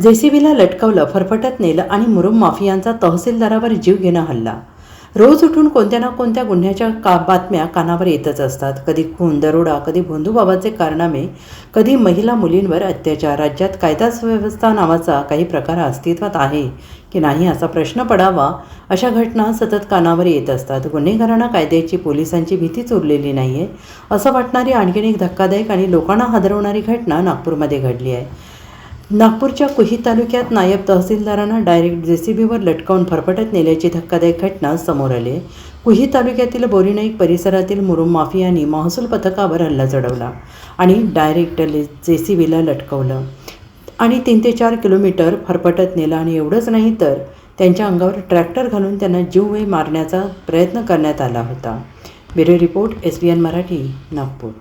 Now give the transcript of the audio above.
जेसीबीला लटकवलं, फरफटत नेलं आणि मुरुम माफियांचा तहसीलदारावर जीव घेणं हल्ला. रोज उठून कोणत्या ना कोणत्या गुन्ह्याच्या बातम्या कानावर येतच असतात. कधी खून, दरोडा, कधी भोंदूबाबाचे कारनामे, कधी महिला मुलींवर अत्याचार. राज्यात कायदा सुव्यवस्था नावाचा काही प्रकार अस्तित्वात आहे की नाही असा प्रश्न पडावा, अशा घटना सतत कानावर येत असतात. गुन्हेगारांना कायद्याची, पोलिसांची भीतीच उरलेली नाही आहे असं वाटणारी आणखीन एक धक्कादायक आणि लोकांना हादरवणारी घटना नागपूरमध्ये घडली आहे. नागपूरच्या कुही तालुक्यात नायब तहसीलदारांना डायरेक्ट जेसीबीवर लटकावून फरफटत नेल्याची धक्कादायक घटना समोर आली. कुही तालुक्यातील बोरीनाईक परिसरातील मुरुम माफियांनी महसूल पथकावर हल्ला चढवला आणि डायरेक्ट जेसीबीला लटकवलं आणि 3 ते 4 किलोमीटर फरफटत नेलं. आणि एवढंच नाही तर त्यांच्या अंगावर ट्रॅक्टर घालून त्यांना जीवही मारण्याचा प्रयत्न करण्यात आला होता. Bureau report, SBN Marathi, Nagpur.